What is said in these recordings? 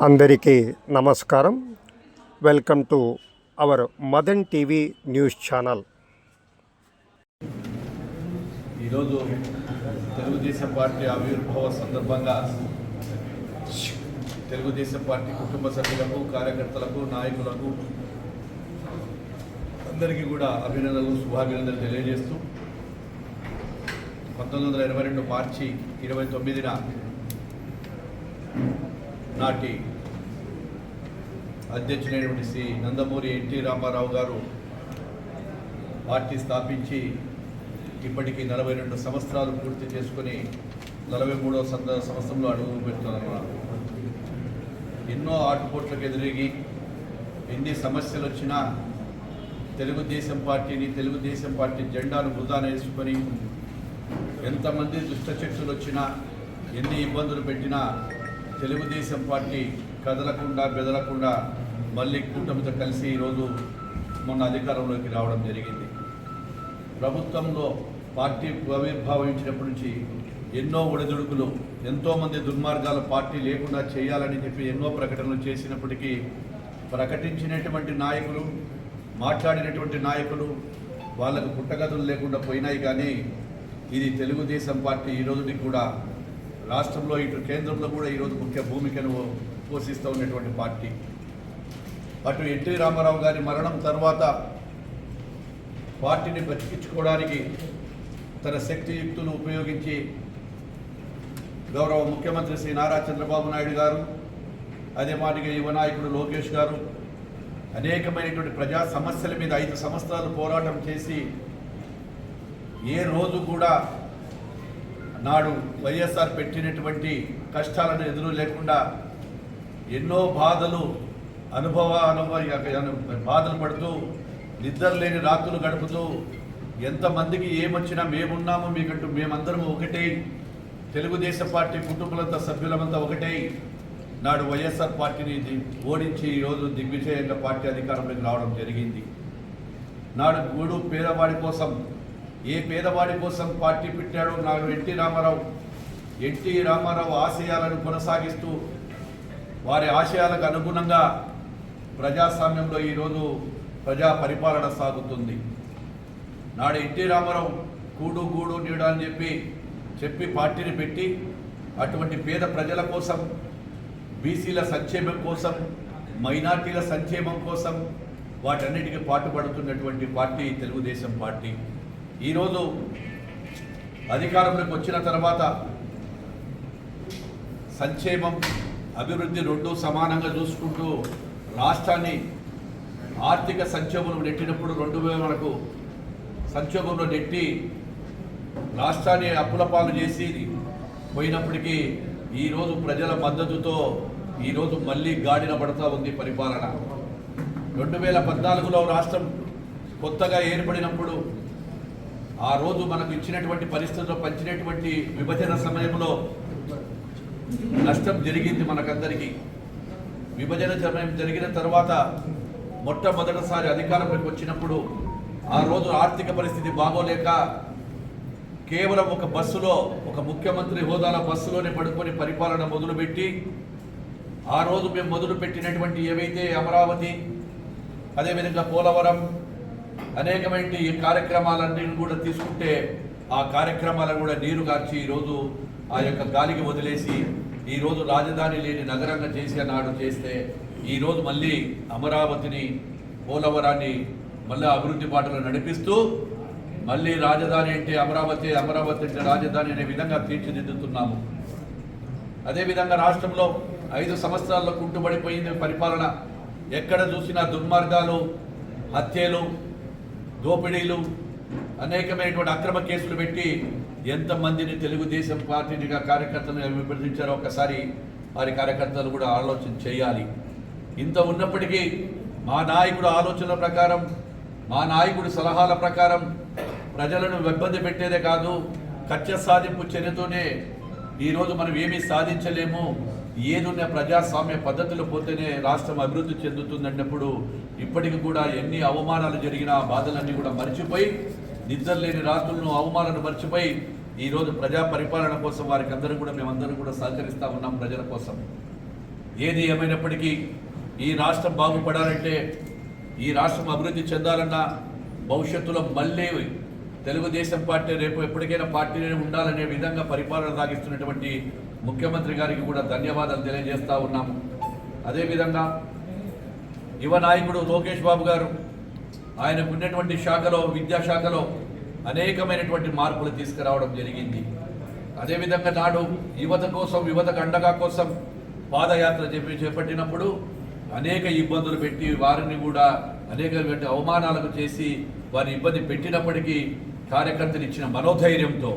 అందరికీ నమస్కారం. Welcome to our Madan TV news channel. ఈరోజు తెలుగుదేశం పార్టీ ఆవిర్భావ సందర్భంగా తెలుగుదేశం పార్టీ కుటుంబ సభ్యులకు, కార్యకర్తలకు, నాయకులకు అందరికీ కూడా అభినందనలు, శుభాభినందనలు తెలియజేస్తూ 1922 మార్చి 29న నాటి అధ్యక్షుడైనటువంటి శ్రీ నందమూరి ఎన్టీ రామారావు గారు పార్టీ స్థాపించి ఇప్పటికీ 42 సంవత్సరాలు పూర్తి చేసుకుని 43వ సంవత్సరంలో అడుగు పెడుతున్నారు. ఎన్నో ఆటుపోట్లకు ఎదురిగి ఎన్ని సమస్యలు వచ్చినా తెలుగుదేశం పార్టీ జెండాను భుజాన వేసుకొని ఎంతమంది దుష్టశక్తులు వచ్చినా ఎన్ని ఇబ్బందులు పెట్టినా తెలుగుదేశం పార్టీ కదలకుండా బెదలకుండా మళ్ళీ కూటమితో కలిసి ఈరోజు మొన్న అధికారంలోకి రావడం జరిగింది. ప్రభుత్వంలో పార్టీ ఆవిర్భావించినప్పటి నుంచి ఎన్నో ఒడిదుడుకులు, ఎంతోమంది దుర్మార్గాలు పార్టీ లేకుండా చేయాలని చెప్పి ఎన్నో ప్రకటనలు చేసినప్పటికీ ప్రకటించినటువంటి నాయకులు, మాట్లాడినటువంటి నాయకులు వాళ్ళకు పుట్టగదులు లేకుండా పోయినాయి. కానీ ఇది తెలుగుదేశం పార్టీ ఈరోజుకి కూడా రాష్ట్రంలో ఇటు కేంద్రంలో కూడా ఈరోజు ముఖ్య భూమికను పోషిస్తూ ఉన్నటువంటి పార్టీ. అటు ఎన్టీ రామారావు గారి మరణం తర్వాత పార్టీని బతికించుకోవడానికి తన శక్తియుక్తులు ఉపయోగించి గౌరవ ముఖ్యమంత్రి శ్రీ నారా చంద్రబాబు నాయుడు గారు, అదే మాదిరిగా యువ నాయకుడు లోకేష్ గారు అనేకమైనటువంటి ప్రజా సమస్యల మీద 5 సంవత్సరాలు పోరాటం చేసి ఏ రోజు కూడా నాడు వైఎస్ఆర్ పెట్టినటువంటి కష్టాలను ఎదురు లేకుండా ఎన్నో బాధలు బాధలు పడుతూ నిద్ర లేని రాత్రులు గడుపుతూ ఎంతమందికి ఏమొచ్చినా మేమున్నాము మీకంటూ మేమందరము ఒకటే, తెలుగుదేశం పార్టీ కుటుంబాలంతా సభ్యులమంతా ఒకటే నాడు వైఎస్ఆర్ పార్టీని ఓడించి ఈరోజు దిగ్విజయంగా పార్టీ అధికారంలోకి రావడం జరిగింది. నాడు గూడు పేదవాడి కోసం, ఏ పేదవాడి కోసం పార్టీ పెట్టాడో నాడు ఎన్టీ రామారావు ఆశయాలను కొనసాగిస్తూ వారి ఆశయాలకు అనుగుణంగా ప్రజాస్వామ్యంలో ఈరోజు ప్రజా పరిపాలన సాగుతుంది. నాడు ఎన్టీ రామారావు గూడు నీడ అని చెప్పి పార్టీని పెట్టి అటువంటి పేద ప్రజల కోసం, బీసీల సంక్షేమం కోసం, మైనార్టీల సంక్షేమం కోసం వాటన్నిటికీ పాటుపడుతున్నటువంటి పార్టీ తెలుగుదేశం పార్టీ. ఈరోజు అధికారంలోకి వచ్చిన తర్వాత సంక్షేమం, అభివృద్ధి రెండూ సమానంగా చూసుకుంటూ రాష్ట్రాన్ని ఆర్థిక సంక్షోభంలో నెట్టినప్పుడు 2000 వరకు సంక్షోభంలో నెట్టి రాష్ట్రాన్ని అప్పుల పాలు చేసి పోయినప్పటికీ ఈరోజు ప్రజల మద్దతుతో ఈరోజు మళ్ళీ గాడిన పడుతూ ఉంది పరిపాలన. 2014లో రాష్ట్రం కొత్తగా ఏర్పడినప్పుడు ఆ రోజు మనకు ఇచ్చినటువంటి పరిస్థితుల్లో పంచినటువంటి విభజన సమయంలో నష్టం జరిగింది మనకందరికీ. విభజన సమయం జరిగిన తర్వాత మొట్టమొదటిసారి అధికారంలోకి వచ్చినప్పుడు ఆ రోజు ఆర్థిక పరిస్థితి బాగోలేక కేవలం ఒక బస్సులో, ఒక ముఖ్యమంత్రి హోదాల బస్సులోనే పడుకొని పరిపాలన మొదలుపెట్టి ఆ రోజు మేము మొదలుపెట్టినటువంటి ఏవైతే అమరావతి, అదేవిధంగా పోలవరం, అనేకమైన ఈ కార్యక్రమాలన్నీ కూడా తీసుకుంటే ఆ కార్యక్రమాలను కూడా నీరు గార్చి ఈరోజు ఆ యొక్క గాలికి వదిలేసి ఈరోజు రాజధాని లేని నగరంగా చేసి నాడు చేస్తే ఈరోజు మళ్ళీ అమరావతిని, పోలవరాన్ని మళ్ళీ అభివృద్ధి బాటలో నడిపిస్తూ మళ్ళీ రాజధాని అంటే అమరావతి అంటే రాజధాని అనే విధంగా తీర్చిదిద్దుతున్నాము. అదేవిధంగా రాష్ట్రంలో 5 సంవత్సరాల్లో కుంటుబడిపోయింది పరిపాలన. ఎక్కడ చూసినా దుర్మార్గాలు, హత్యలు, దోపిడీలు, అనేకమైనటువంటి అక్రమ కేసులు పెట్టి ఎంతమందిని తెలుగుదేశం పార్టీగా కార్యకర్తలను విభజించారో ఒకసారి వారి కార్యకర్తలు కూడా ఆలోచన చేయాలి. ఇంత ఉన్నప్పటికీ మా నాయకుడు ఆలోచనల ప్రకారం, మా నాయకుడి సలహాల ప్రకారం ప్రజలను ఇబ్బంది పెట్టేదే కాదు, కక్ష సాధింపు చర్యతోనే ఈరోజు మనం ఏమీ సాధించలేము, ఏదున్న ప్రజాస్వామ్య పద్ధతులు పోతేనే రాష్ట్రం అభివృద్ధి చెందుతుందన్నప్పుడు ఇప్పటికి కూడా ఎన్ని అవమానాలు జరిగినా బాధలన్నీ కూడా మర్చిపోయి, నిద్రలేని రాత్రులను అవమానాలను మర్చిపోయి ఈరోజు ప్రజా పరిపాలన కోసం వారికి అందరూ కూడా మేమందరం కూడా సహకరిస్తూ ఉన్నాం ప్రజల కోసం. ఏది ఏమైనప్పటికీ ఈ రాష్ట్రం బాగుపడాలంటే, ఈ రాష్ట్రం అభివృద్ధి చెందాలన్నా, భవిష్యత్తులో మళ్ళీ తెలుగుదేశం పార్టీ రేపు ఎప్పటికైనా పార్టీనే ఉండాలనే విధంగా పరిపాలన సాగిస్తున్నటువంటి ముఖ్యమంత్రి గారికి కూడా ధన్యవాదాలు తెలియజేస్తూ ఉన్నాము. అదేవిధంగా యువ నాయకుడు లోకేష్ బాబు గారు ఆయనకు ఉన్నటువంటి శాఖలో, విద్యాశాఖలో అనేకమైనటువంటి మార్పులు తీసుకురావడం జరిగింది. అదేవిధంగా నాడు యువత కోసం, యువతకు అండగా కోసం పాదయాత్ర చేపట్టినప్పుడు అనేక ఇబ్బందులు పెట్టి వారిని కూడా అనేక అవమానాలకు చేసి వారిని ఇబ్బంది పెట్టినప్పటికీ కార్యకర్తలు ఇచ్చిన మనోధైర్యంతో,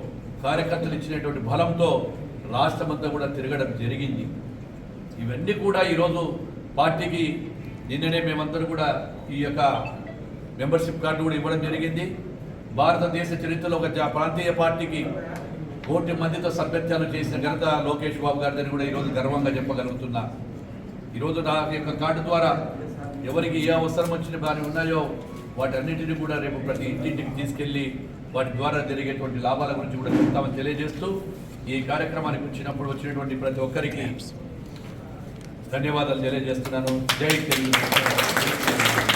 కార్యకర్తలు ఇచ్చినటువంటి బలంతో రాష్ట్రమంతా కూడా తిరగడం జరిగింది. ఇవన్నీ కూడా ఈరోజు పార్టీకి నిన్ననే మేమందరూ కూడా ఈ యొక్క మెంబర్షిప్ కార్డు కూడా ఇవ్వడం జరిగింది. భారతదేశ చరిత్రలో ఒక ప్రాంతీయ పార్టీకి 1 కోటి మందితో సభ్యత్వాలు చేసిన ఘనత లోకేష్ బాబు గారిని కూడా ఈరోజు గర్వంగా చెప్పగలుగుతున్నా. ఈరోజు నా యొక్క కార్డు ద్వారా ఎవరికి ఏ అవసరం వచ్చిన వారి ఉన్నాయో వాటన్నిటిని కూడా రేపు ప్రతి ఇంటింటికి తీసుకెళ్ళి వాటి ద్వారా జరిగేటువంటి లాభాల గురించి కూడా చెప్తామని తెలియజేస్తూ, ఈ కార్యక్రమానికి వచ్చినటువంటి ప్రతి ఒక్కరికి ధన్యవాదాలు తెలియజేస్తున్నాను. జై తెలుగు.